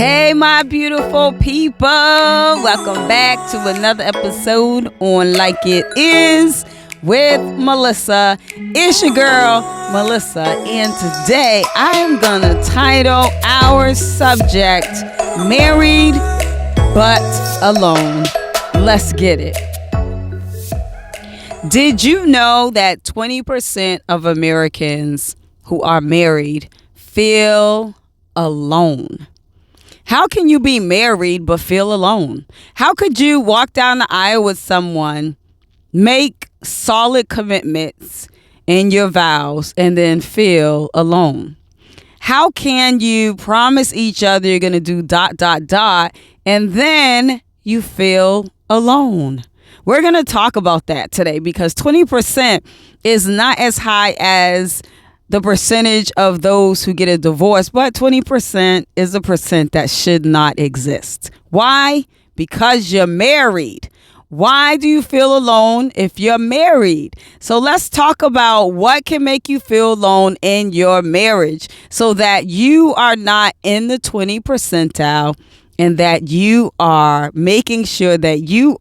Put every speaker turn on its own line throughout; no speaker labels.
Hey, my beautiful people. Welcome back to another episode on Like It Is with Melissa. It's your girl, Melissa. And today I am going to title our subject, Married But Alone. Let's get it. Did you know that 20% of Americans who are married feel alone? How can you be married but feel alone? How could you walk down the aisle with someone, make solid commitments in your vows, and then feel alone? How can you promise each other you're going to do ... and then you feel alone? We're going to talk about that today because 20% is not as high as the percentage of those who get a divorce, but 20% is a percent that should not exist. Why? Because you're married. Why do you feel alone if you're married? So let's talk about what can make you feel alone in your marriage so that you are not in the 20 percentile and that you are making sure that you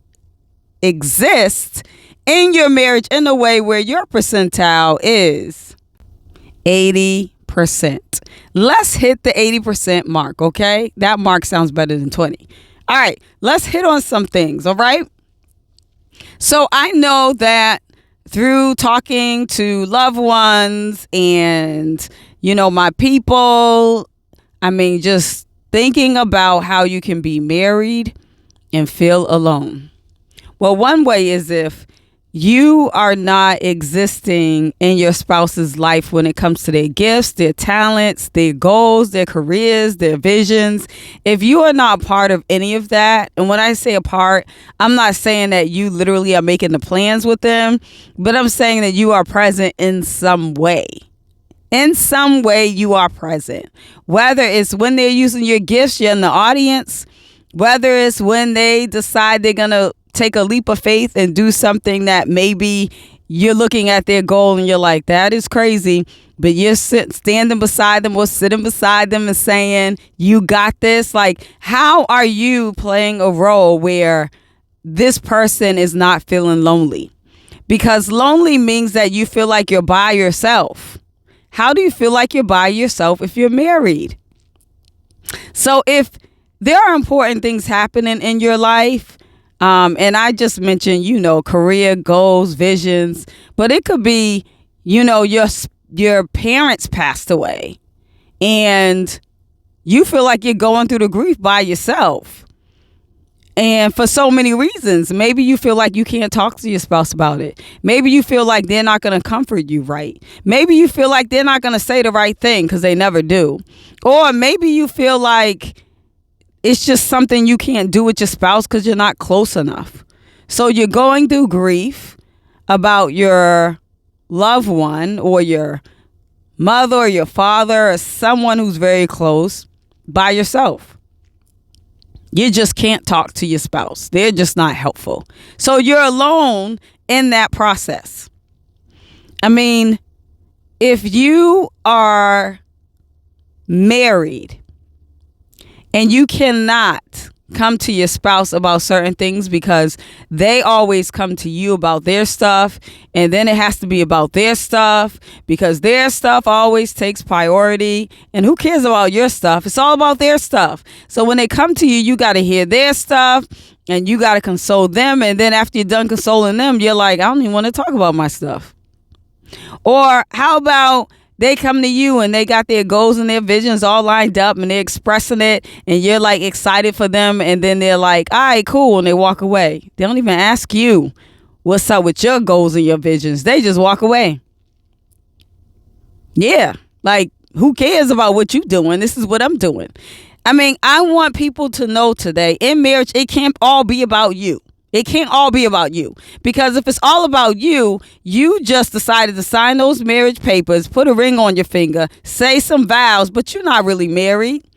exist in your marriage in a way where your percentile is 80%. Let's hit the 80% mark, okay? That mark sounds better than 20. All right, let's hit on some things, all right? So I know that through talking to loved ones and, my people, just thinking about how you can be married and feel alone. Well, one way is if you are not existing in your spouse's life when it comes to their gifts, their talents, their goals, their careers, their visions. If you are not part of any of that, and when I say a part, I'm not saying that you literally are making the plans with them, but I'm saying that you are present in some way. In some way, you are present. Whether it's when they're using your gifts, you're in the audience. Whether it's when they decide they're going to take a leap of faith and do something that maybe you're looking at their goal and you're like, that is crazy. But you're standing beside them or sitting beside them and saying, you got this. Like, how are you playing a role where this person is not feeling lonely? Because lonely means that you feel like you're by yourself. How do you feel like you're by yourself if you're married? So if there are important things happening in your life, and I just mentioned, career goals, visions, but it could be, your parents passed away and you feel like you're going through the grief by yourself. And for so many reasons, maybe you feel like you can't talk to your spouse about it. Maybe you feel like they're not going to comfort you right. Maybe you feel like they're not going to say the right thing because they never do. Or maybe you feel like it's just something you can't do with your spouse because you're not close enough. So you're going through grief about your loved one or your mother or your father or someone who's very close by yourself. You just can't talk to your spouse. They're just not helpful. So you're alone in that process. If you are married and you cannot come to your spouse about certain things because they always come to you about their stuff, and then it has to be about their stuff because their stuff always takes priority. And who cares about your stuff? It's all about their stuff. So when they come to you, you got to hear their stuff and you got to console them. And then after you're done consoling them, you're like, I don't even want to talk about my stuff. Or how about they come to you and they got their goals and their visions all lined up and they're expressing it and you're like excited for them. And then they're like, all right, cool. And they walk away. They don't even ask you what's up with your goals and your visions. They just walk away. Yeah. Like, who cares about what you're doing? This is what I'm doing. I want people to know today in marriage, it can't all be about you. It can't all be about you, because if it's all about you, you just decided to sign those marriage papers, put a ring on your finger, say some vows, but you're not really married.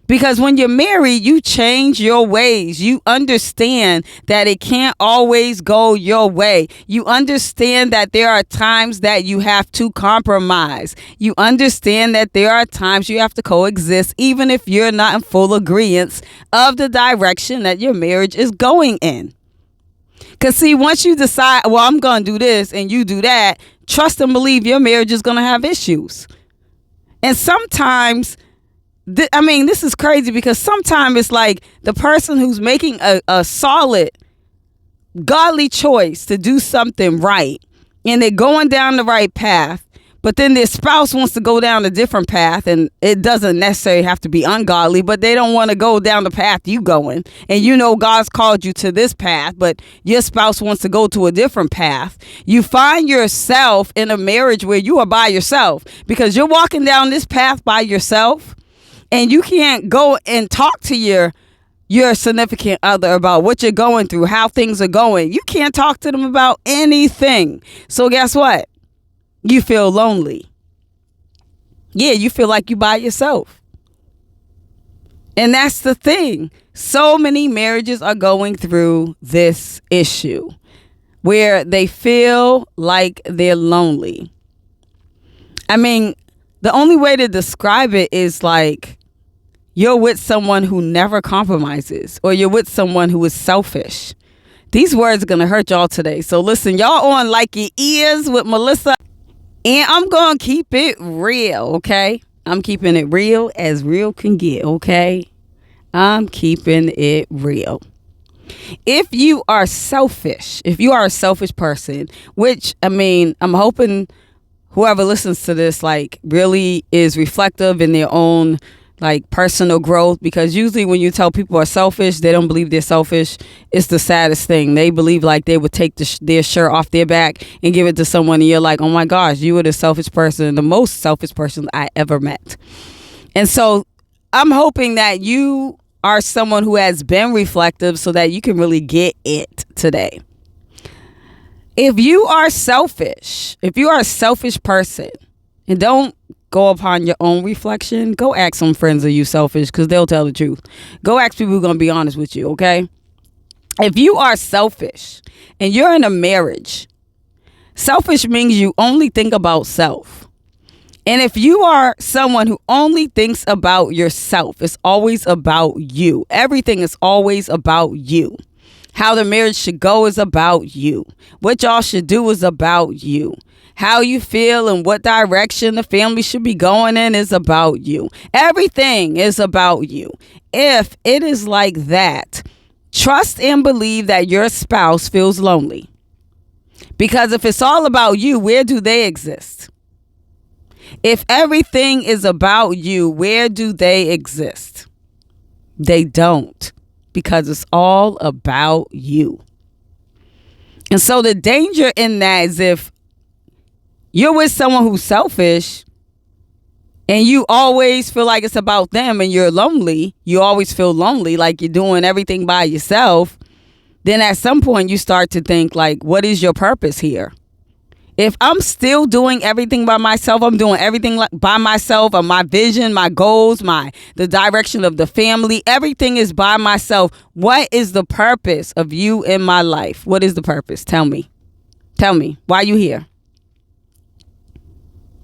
Because when you're married, you change your ways. You understand that it can't always go your way. You understand that there are times that you have to compromise. You understand that there are times you have to coexist, even if you're not in full agreement of the direction that your marriage is going in. Because see, once you decide, well, I'm going to do this and you do that, trust and believe your marriage is going to have issues. And sometimes this is crazy because sometimes it's like the person who's making a solid, godly choice to do something right, and they're going down the right path, but then their spouse wants to go down a different path, and it doesn't necessarily have to be ungodly, but they don't want to go down the path you going. And you know God's called you to this path, but your spouse wants to go to a different path. You find yourself in a marriage where you are by yourself because you're walking down this path by yourself. And you can't go and talk to your significant other about what you're going through, how things are going. You can't talk to them about anything. So guess what? You feel lonely. Yeah, you feel like you by yourself. And that's the thing. So many marriages are going through this issue where they feel like they're lonely. I mean, the only way to describe it is like you're with someone who never compromises, or you're with someone who is selfish. These words are going to hurt y'all today. So listen, y'all on Like Your Ears with Melissa. And I'm going to keep it real, okay? I'm keeping it real as real can get, okay? I'm keeping it real. If you are selfish, if you are a selfish person, which, I'm hoping whoever listens to this, like, really is reflective in their own, like, personal growth, because usually when you tell people are selfish, they don't believe they're selfish. It's the saddest thing. They believe like they would take their shirt off their back and give it to someone, and you're like, oh my gosh, you were the selfish person, the most selfish person I ever met. And so I'm hoping that you are someone who has been reflective so that you can really get it today. If you are selfish, if you are a selfish person, and don't go upon your own reflection, go ask some friends, are you selfish? Because they'll tell the truth. Go ask people who are going to be honest with you, okay? If you are selfish and you're in a marriage, selfish means you only think about self. And if you are someone who only thinks about yourself, it's always about you. Everything is always about you. How the marriage should go is about you. What y'all should do is about you. How you feel and what direction the family should be going in is about you. Everything is about you. If it is like that, trust and believe that your spouse feels lonely. Because if it's all about you, where do they exist? If everything is about you, where do they exist? They don't. Because it's all about you. And so the danger in that is if you're with someone who's selfish and you always feel like it's about them and you're lonely, you always feel lonely, like you're doing everything by yourself, then at some point you start to think like, what is your purpose here? If I'm still doing everything by myself, I'm doing everything by myself, or my vision, my goals, the direction of the family, everything is by myself. What is the purpose of you in my life? What is the purpose? Tell me. Tell me. Why are you here?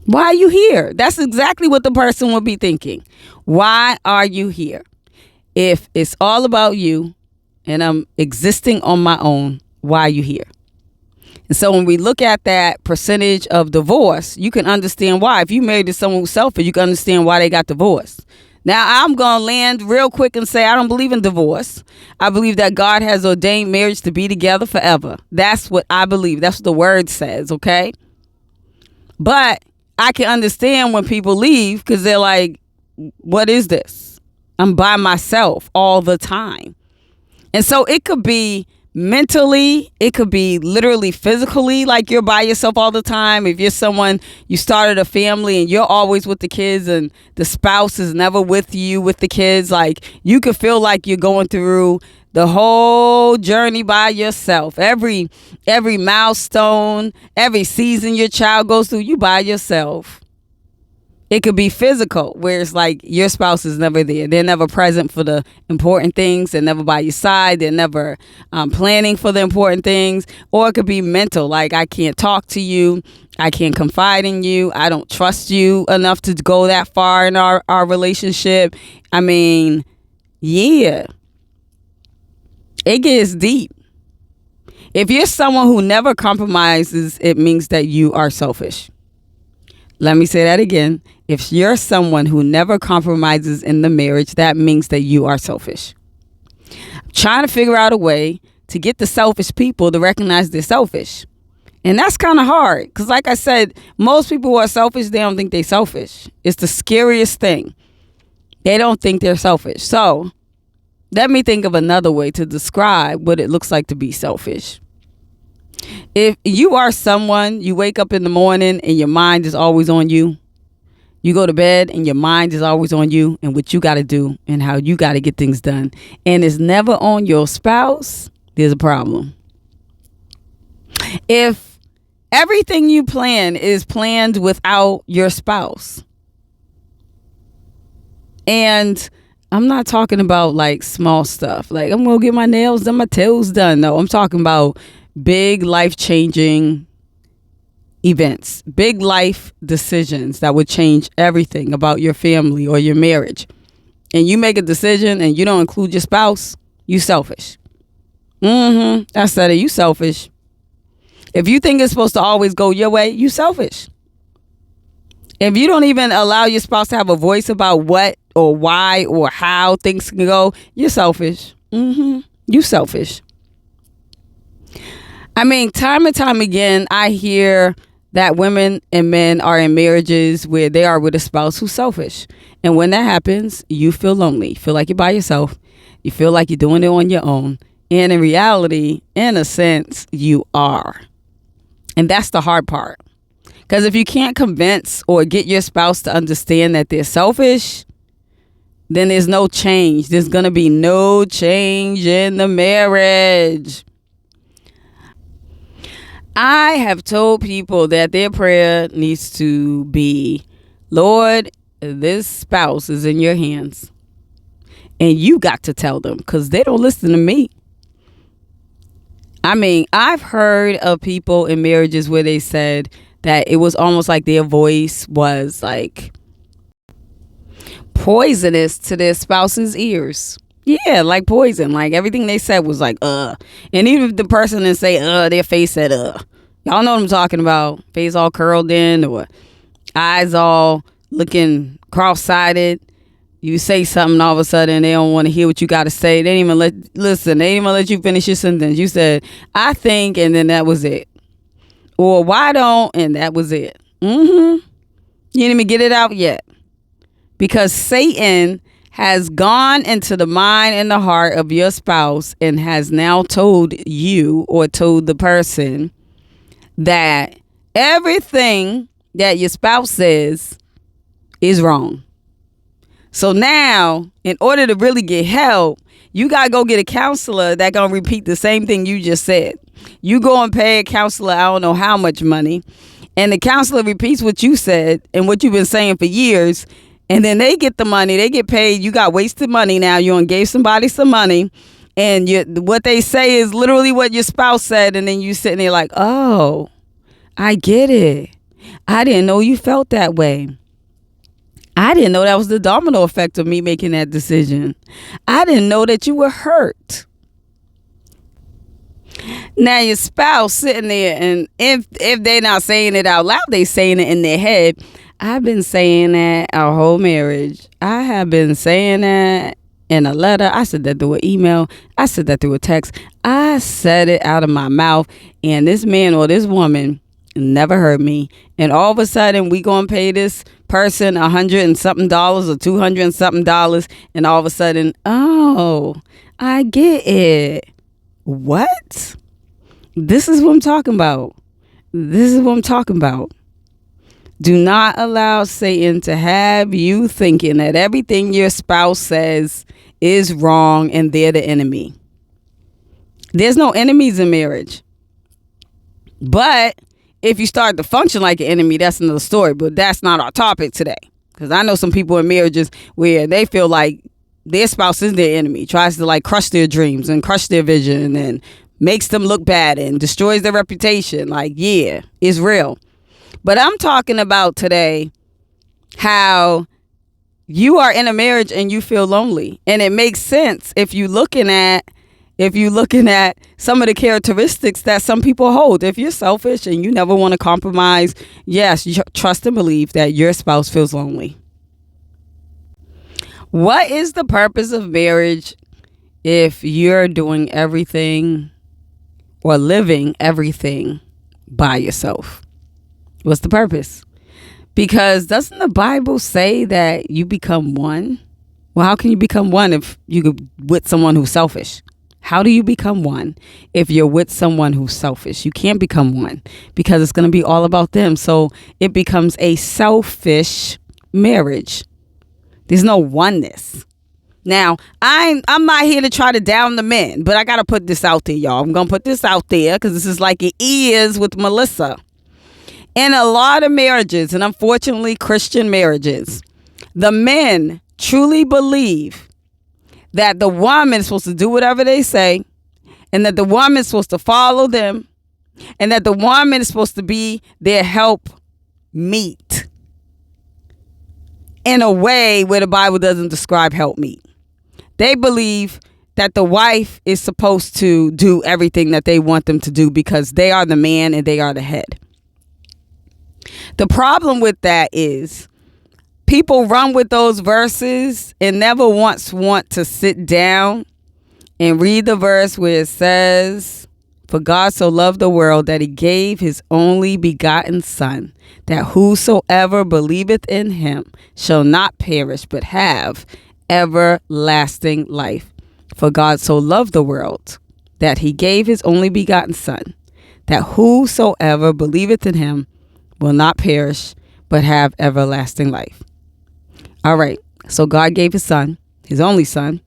Why are you here? That's exactly what the person would be thinking. Why are you here? If it's all about you and I'm existing on my own, why are you here? And so when we look at that percentage of divorce, you can understand why. If you married to someone who's selfish, you can understand why they got divorced. Now, I'm going to land real quick and say I don't believe in divorce. I believe that God has ordained marriage to be together forever. That's what I believe. That's what the word says, okay? But I can understand when people leave because they're like, what is this? I'm by myself all the time. And so it could be mentally, it could be literally physically, like you're by yourself all the time. If you're someone, you started a family and you're always with the kids and the spouse is never with you with the kids, like you could feel like you're going through the whole journey by yourself. Every milestone, every season your child goes through, you by yourself. It could be physical, where it's like your spouse is never there. They're never present for the important things. They're never by your side. They're never planning for the important things. Or it could be mental, like I can't talk to you. I can't confide in you. I don't trust you enough to go that far in our relationship. I mean, yeah, it gets deep. If you're someone who never compromises, it means that you are selfish. Let me say that again. If you're someone who never compromises in the marriage, that means that you are selfish. I'm trying to figure out a way to get the selfish people to recognize they're selfish. And that's kind of hard because, like I said, most people who are selfish, they don't think they're selfish. It's the scariest thing. They don't think they're selfish. So let me think of another way to describe what it looks like to be selfish. If you are someone, you wake up in the morning and your mind is always on you. You go to bed and your mind is always on you and what you got to do and how you got to get things done. And it's never on your spouse, there's a problem. If everything you plan is planned without your spouse, and I'm not talking about like small stuff, like I'm going to get my nails done, my toes done. No, I'm talking about big life-changing events, big life decisions that would change everything about your family or your marriage. And you make a decision and you don't include your spouse, you selfish. I said it, you selfish. If you think it's supposed to always go your way, you selfish. If you don't even allow your spouse to have a voice about what or why or how things can go, you're selfish. You selfish. I mean, time and time again, I hear that women and men are in marriages where they are with a spouse who's selfish. And when that happens, you feel lonely. You feel like you're by yourself. You feel like you're doing it on your own. And in reality, in a sense, you are. And that's the hard part. Because if you can't convince or get your spouse to understand that they're selfish, then there's no change. There's going to be no change in the marriage. I have told people that their prayer needs to be, Lord, this spouse is in your hands. And you got to tell them because they don't listen to me. I mean, I've heard of people in marriages where they said that it was almost like their voice was like poisonous to their spouse's ears. Yeah, like poison. Like everything they said was like, And even if the person didn't say, their face said, Y'all know what I'm talking about. Face all curled in or eyes all looking cross-sided. You say something, all of a sudden they don't want to hear what you got to say. They didn't even let you finish your sentence. You said, I think, and then that was it. Or why don't, and that was it. You didn't even get it out yet. Because Satan has gone into the mind and the heart of your spouse and has now told you or told the person that everything that your spouse says is wrong. So now, in order to really get help, you got to go get a counselor that going to repeat the same thing you just said. You go and pay a counselor, I don't know how much money, and the counselor repeats what you said and what you've been saying for years. And then they get the money, they get paid. You got wasted money now. You done gave somebody some money. And what they say is literally what your spouse said. And then you sitting there like, oh, I get it. I didn't know you felt that way. I didn't know that was the domino effect of me making that decision. I didn't know that you were hurt. Now your spouse sitting there, and if they're not saying it out loud, they saying it in their head. I've been saying that our whole marriage. I have been saying that in a letter. I said that through an email. I said that through a text. I said it out of my mouth. And this man or this woman never heard me. And all of a sudden, we going to pay this person $100 and something or $200 and something. And all of a sudden, oh, I get it. What? This is what I'm talking about. This is what I'm talking about. Do not allow Satan to have you thinking that everything your spouse says is wrong and they're the enemy. There's no enemies in marriage. But if you start to function like an enemy, that's another story. But that's not our topic today. Because I know some people in marriages where they feel like their spouse is their enemy, tries to like crush their dreams and crush their vision and makes them look bad and destroys their reputation. Like, yeah, it's real. But I'm talking about today how you are in a marriage and you feel lonely. And it makes sense if you're looking at some of the characteristics that some people hold. If you're selfish and you never want to compromise, yes, you trust and believe that your spouse feels lonely. What is the purpose of marriage if you're doing everything or living everything by yourself? What's the purpose? Because doesn't the Bible say that you become one? Well, how can you become one if you're with someone who's selfish? How do you become one if you're with someone who's selfish? You can't become one because it's going to be all about them. So it becomes a selfish marriage. There's no oneness. Now, I'm not here to try to down the men, but I got to put this out there, y'all. I'm going to put this out there because this is like it is with Melissa. In a lot of marriages, and unfortunately Christian marriages, the men truly believe that the woman is supposed to do whatever they say, and that the woman is supposed to follow them, and that the woman is supposed to be their help meet in a way where the Bible doesn't describe help meet. They believe that the wife is supposed to do everything that they want them to do because they are the man and they are the head. The problem with that is people run with those verses and never once want to sit down and read the verse where it says, "For God so loved the world that he gave his only begotten Son, that whosoever believeth in him shall not perish but have everlasting life. For God so loved the world that he gave his only begotten Son, that whosoever believeth in him will not perish, but have everlasting life." All right. So God gave his Son, his only Son,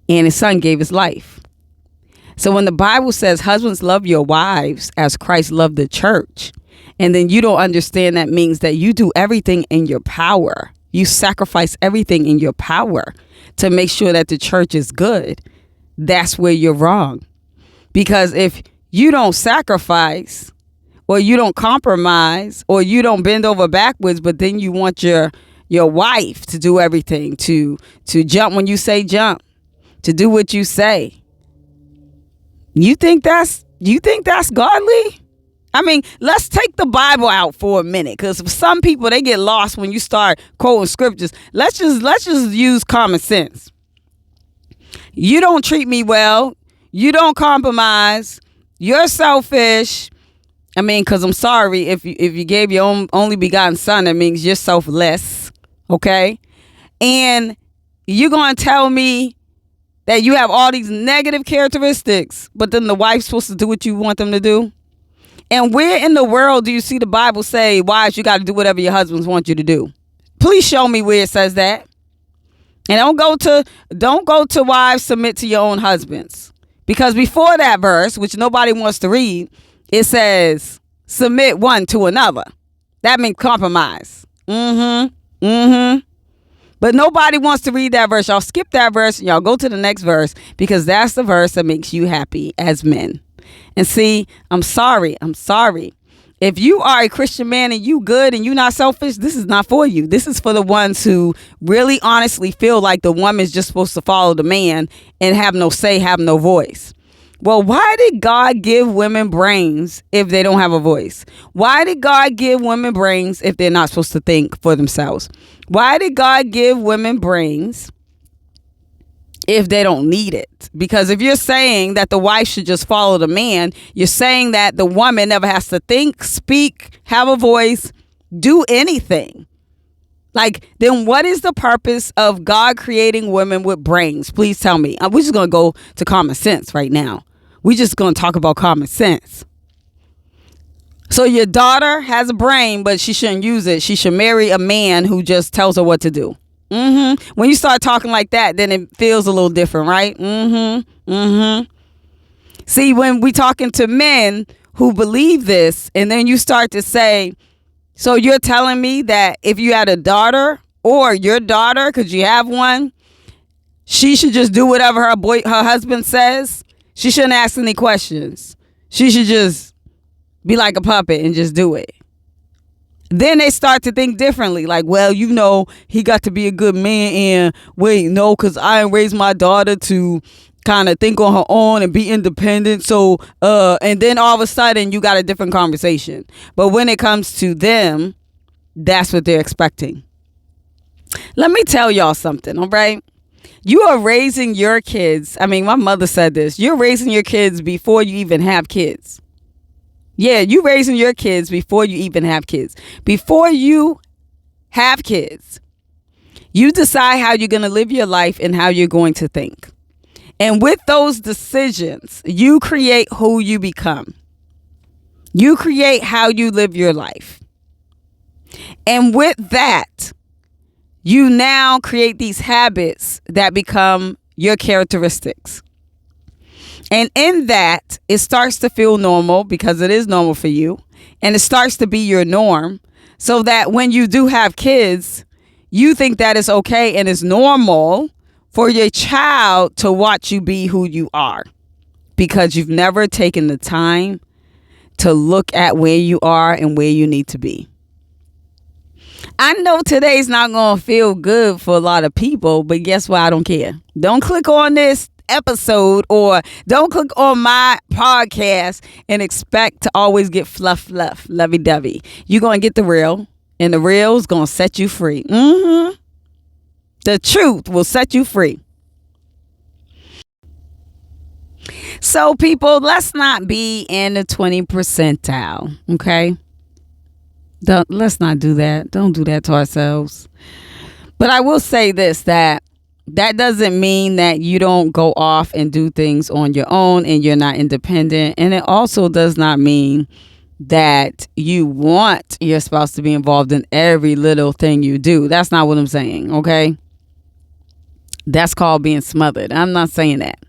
and his Son gave his life. So when the Bible says, husbands, love your wives as Christ loved the church, and then you don't understand that means that you do everything in your power. You sacrifice everything in your power to make sure that the church is good. That's where you're wrong. Because if you don't sacrifice, or you don't compromise, or you don't bend over backwards, but then you want your wife to do everything, to jump when you say jump, to do what you say. You think that's godly? I mean, let's take the Bible out for a minute, because for some people they get lost when you start quoting scriptures. Let's just use common sense. You don't treat me well. You don't compromise. You're selfish. I mean, because I'm sorry, if you gave your only begotten Son, that means you're selfless, okay? And you're going to tell me that you have all these negative characteristics, but then the wife's supposed to do what you want them to do? And where in the world do you see the Bible say, wives, you got to do whatever your husbands want you to do? Please show me where it says that. And don't go to wives, submit to your own husbands. Because before that verse, which nobody wants to read, it says, submit one to another. That means compromise. But nobody wants to read that verse. Y'all skip that verse and y'all go to the next verse, because that's the verse that makes you happy as men. And see, I'm sorry. If you are a Christian man and you good and you not selfish, this is not for you. This is for the ones who really honestly feel like the woman is just supposed to follow the man and have no say, have no voice. Well, why did God give women brains if they don't have a voice? Why did God give women brains if they're not supposed to think for themselves? Why did God give women brains if they don't need it? Because if you're saying that the wife should just follow the man, you're saying that the woman never has to think, speak, have a voice, do anything. Like, then what is the purpose of God creating women with brains? Please tell me. We're just going to go to common sense right now. We're just going to talk about common sense. So your daughter has a brain, but she shouldn't use it. She should marry a man who just tells her what to do. When you start talking like that, then it feels a little different, right? See, when we talking to men who believe this, and then you start to say, So you're telling me that if you had a daughter or your daughter, because you have one, she should just do whatever her husband says? She shouldn't ask any questions. She should just be like a puppet and just do it. Then they start to think differently. Like, well, he got to be a good man. And wait, no, because I ain't raised my daughter to kind of think on her own and be independent. So, and then all of a sudden you got a different conversation. But when it comes to them, that's what they're expecting. Let me tell y'all something, all right? You are raising your kids. I mean, my mother said this. You're raising your kids before you even have kids. Yeah, you raising your kids before you even have kids. Before you have kids, you decide how you're going to live your life and how you're going to think. And with those decisions, you create who you become. You create how you live your life. And with that, you now create these habits that become your characteristics. And in that, it starts to feel normal because it is normal for you. And it starts to be your norm so that when you do have kids, you think that it's okay and it's normal for your child to watch you be who you are because you've never taken the time to look at where you are and where you need to be. I know today's not going to feel good for a lot of people, but guess what? I don't care. Don't click on this episode or don't click on my podcast and expect to always get fluff, lovey-dovey. You're going to get the real, and the real is going to set you free. The truth will set you free. So, people, let's not be in the 20 percentile, okay? Let's not do that. Don't do that to ourselves. But I will say this, that doesn't mean that you don't go off and do things on your own and you're not independent. And it also does not mean that you want your spouse to be involved in every little thing you do. That's not what I'm saying, okay? That's called being smothered. I'm not saying that.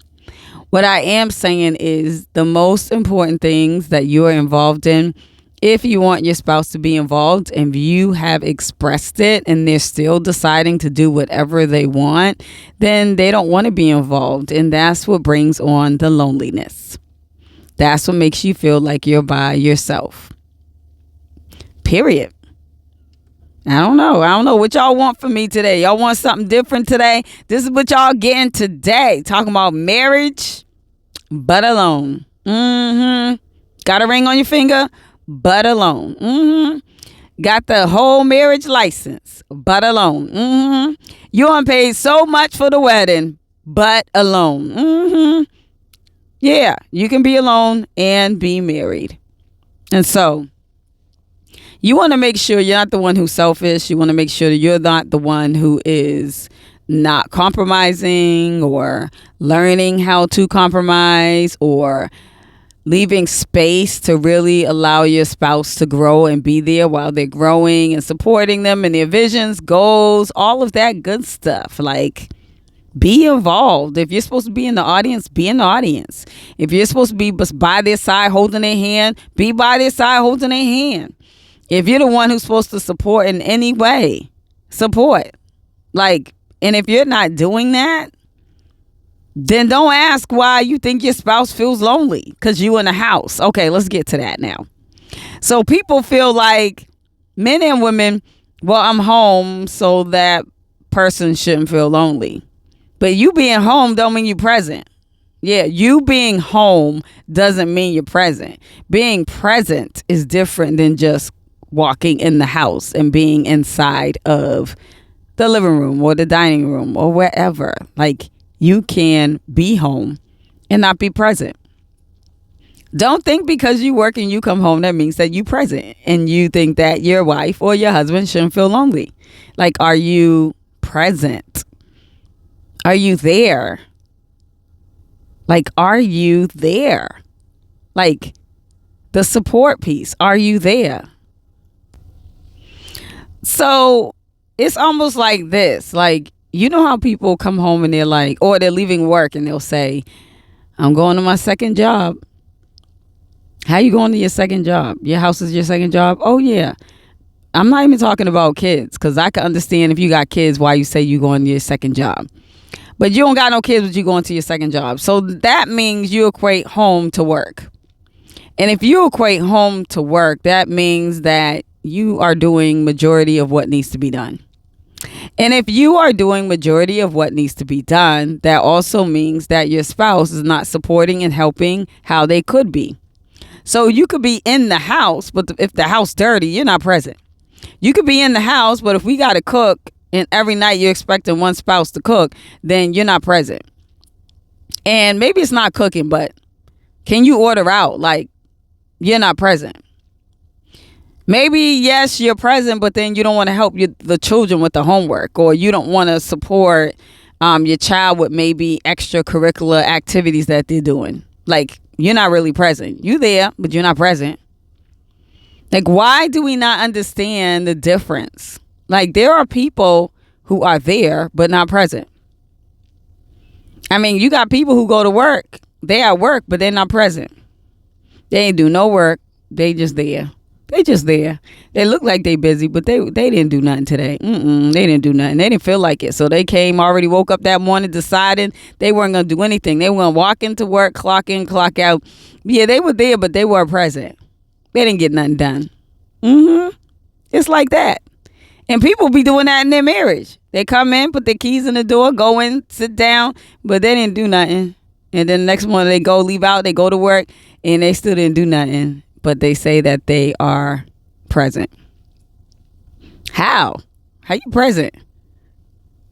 What I am saying is the most important things that you're involved in, if you want your spouse to be involved and you have expressed it and they're still deciding to do whatever they want, then they don't want to be involved. And that's what brings on the loneliness. That's what makes you feel like you're by yourself. Period. I don't know what y'all want from me today. Y'all want something different today? This is what y'all getting today. Talking about marriage, but alone. Got a ring on your finger? But alone. Got the whole marriage license, but alone. You done paid so much for the wedding, but alone. Yeah, you can be alone and be married. And so you want to make sure you're not the one who's selfish. You want to make sure that you're not the one who is not compromising or learning how to compromise or leaving space to really allow your spouse to grow and be there while they're growing and supporting them in their visions, goals, all of that good stuff. Like, be involved. If you're supposed to be in the audience, be in the audience. If you're supposed to be by their side holding their hand, be by their side holding their hand. If you're the one who's supposed to support in any way, support. Like, and if you're not doing that, then don't ask why you think your spouse feels lonely because you in the house. Okay, let's get to that now. So people feel like, men and women, well, I'm home, so that person shouldn't feel lonely. But you being home don't mean you're present. Yeah, you being home doesn't mean you're present. Being present is different than just walking in the house and being inside of the living room or the dining room or wherever. Like, you can be home and not be present. Don't think because you work and you come home that means that you present and you think that your wife or your husband shouldn't feel lonely. Like, are you present? Are you there? Like, are you there? Like, the support piece, are you there? So it's almost like this, like, you know how people come home and they're like, or they're leaving work and they'll say, I'm going to my second job. How you going to your second job? Your house is your second job? Oh, yeah. I'm not even talking about kids, because I can understand if you got kids why you say you going to your second job. But you don't got no kids, but you going to your second job. So that means you equate home to work. And if you equate home to work, that means that you are doing majority of what needs to be done. And if you are doing majority of what needs to be done, that also means that your spouse is not supporting and helping how they could be. So you could be in the house, but if the house dirty, you're not present. You could be in the house, but if we got to cook and every night you're expecting one spouse to cook, then you're not present. And maybe it's not cooking, but can you order out? Like, you're not present. Maybe, yes, you're present, but then you don't want to help the children with the homework, or you don't want to support your child with maybe extracurricular activities that they're doing. Like, you're not really present. You there, but you're not present. Like, why do we not understand the difference? Like, there are people who are there, but not present. I mean, you got people who go to work. They at work, but they're not present. They ain't do no work. They just there. They just there. They look like they busy, but they didn't do nothing today. They didn't do nothing. They didn't feel like it. So they already woke up that morning deciding they weren't going to do anything. They were going to walk into work, clock in, clock out. Yeah, they were there, but they weren't present. They didn't get nothing done. It's like that. And people be doing that in their marriage. They come in, put their keys in the door, go in, sit down, but they didn't do nothing. And then the next morning they go, leave out, they go to work, and they still didn't do nothing. But they say that they are present. How you present?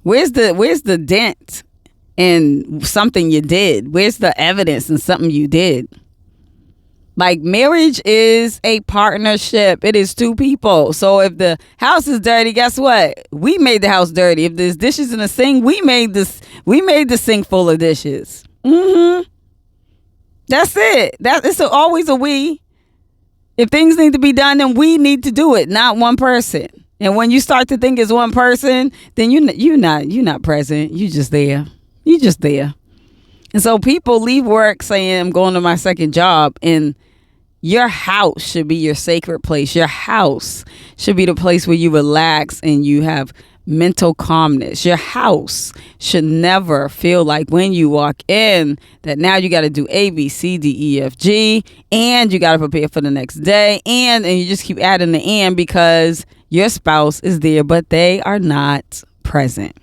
Where's the dent in something you did? Where's the evidence in something you did? Like, marriage is a partnership. It is two people. So if the house is dirty, guess what? We made the house dirty. If there's dishes in the sink, we made the sink full of dishes. That's it. It's always a we. If things need to be done, then we need to do it, not one person. And when you start to think it's one person, then you're not present. You just there. You just there. And so people leave work saying, I'm going to my second job, and your house should be your sacred place. Your house should be the place where you relax and you have mental calmness. Your house should never feel like when you walk in that now you got to do A, B, C, D, E, F, G, and you got to prepare for the next day. And you just keep adding the and because your spouse is there, but they are not present.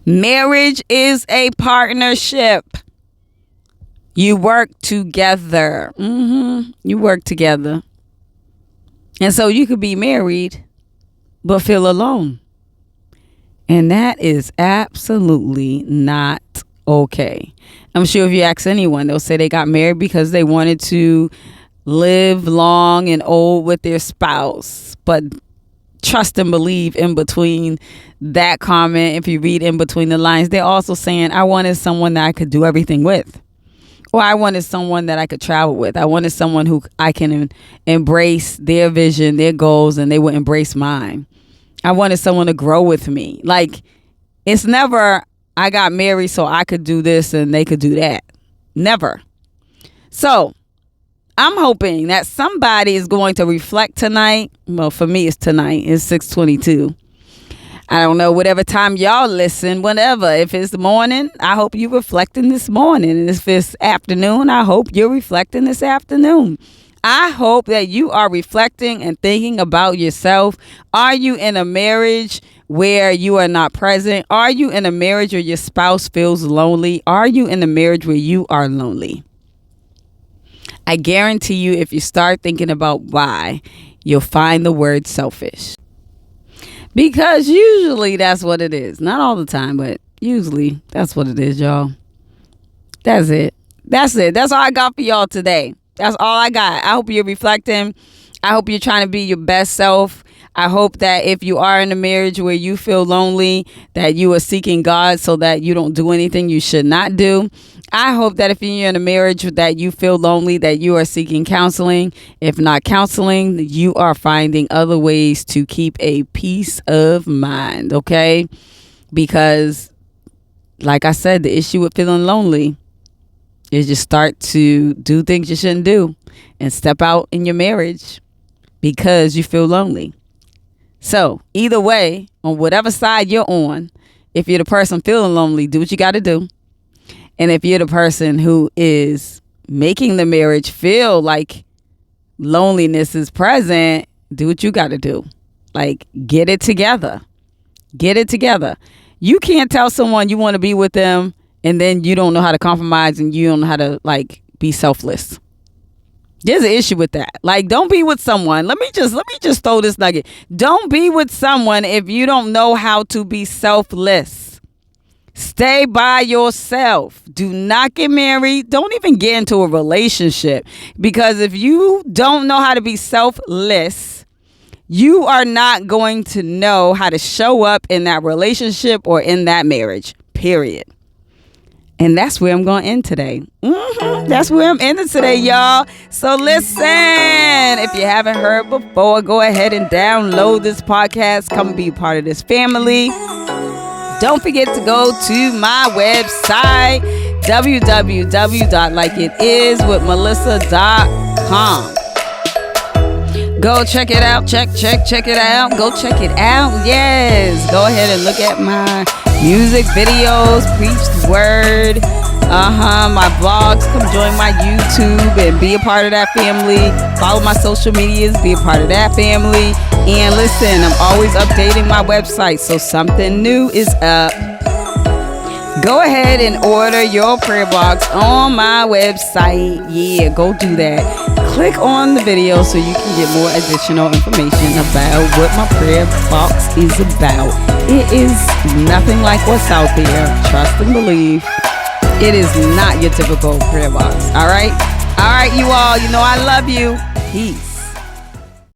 Marriage is a partnership. You work together. You work together. And so you could be married but feel alone. And that is absolutely not okay. I'm sure if you ask anyone, they'll say they got married because they wanted to live long and old with their spouse. But trust and believe in between that comment, if you read in between the lines, they're also saying, I wanted someone that I could do everything with. Or I wanted someone that I could travel with. I wanted someone who I can embrace their vision, their goals, and they would embrace mine. I wanted someone to grow with me. Like, it's never, I got married so I could do this and they could do that. Never. So I'm hoping that somebody is going to reflect tonight. Well, for me, it's tonight. It's 6:22. I don't know, whatever time y'all listen, whatever. If it's the morning, I hope you're reflecting this morning. And if it's afternoon, I hope you're reflecting this afternoon. I hope that you are reflecting and thinking about yourself. Are you in a marriage where you are not present? Are you in a marriage where your spouse feels lonely? Are you in a marriage where you are lonely? I guarantee you, if you start thinking about why, you'll find the word selfish. Because usually that's what it is. Not all the time, but usually that's what it is, y'all. That's it. That's all I got for y'all today. That's all I got. I hope you're reflecting. I hope you're trying to be your best self. I hope that if you are in a marriage where you feel lonely, that you are seeking God so that you don't do anything you should not do. I hope that if you're in a marriage that you feel lonely, that you are seeking counseling. If not counseling, you are finding other ways to keep a peace of mind, okay? Because, like I said, the issue with feeling lonely is just start to do things you shouldn't do and step out in your marriage because you feel lonely. So either way, on whatever side you're on, if you're the person feeling lonely, do what you got to do. And if you're the person who is making the marriage feel like loneliness is present, do what you got to do. Like, get it together. Get it together. You can't tell someone you want to be with them and then you don't know how to compromise and you don't know how to, like, be selfless. There's an issue with that. Like, don't be with someone. Let me just throw this nugget. Don't be with someone if you don't know how to be selfless. Stay by yourself. Do not get married. Don't even get into a relationship. Because if you don't know how to be selfless, you are not going to know how to show up in that relationship or in that marriage. Period. And that's where I'm going to end today. That's where I'm ending today, y'all. So listen, if you haven't heard before, go ahead and download this podcast. Come be a part of this family. Don't forget to go to my website, www.likeeitiswithmelissa.com. Go check it out. Check it out. Go check it out. Yes. Go ahead and look at my music videos, preach the word, my vlogs. Come join my YouTube and be a part of that family. Follow my social medias, be a part of that family. And listen, I'm always updating my website, so something new is up. Go ahead and order your prayer box on my website. Yeah, go do that. Click on the video so you can get more additional information about what my prayer box is about. It is nothing like what's out there. Trust and believe. It is not your typical prayer box. All right? All right, you all. You know I love you. Peace.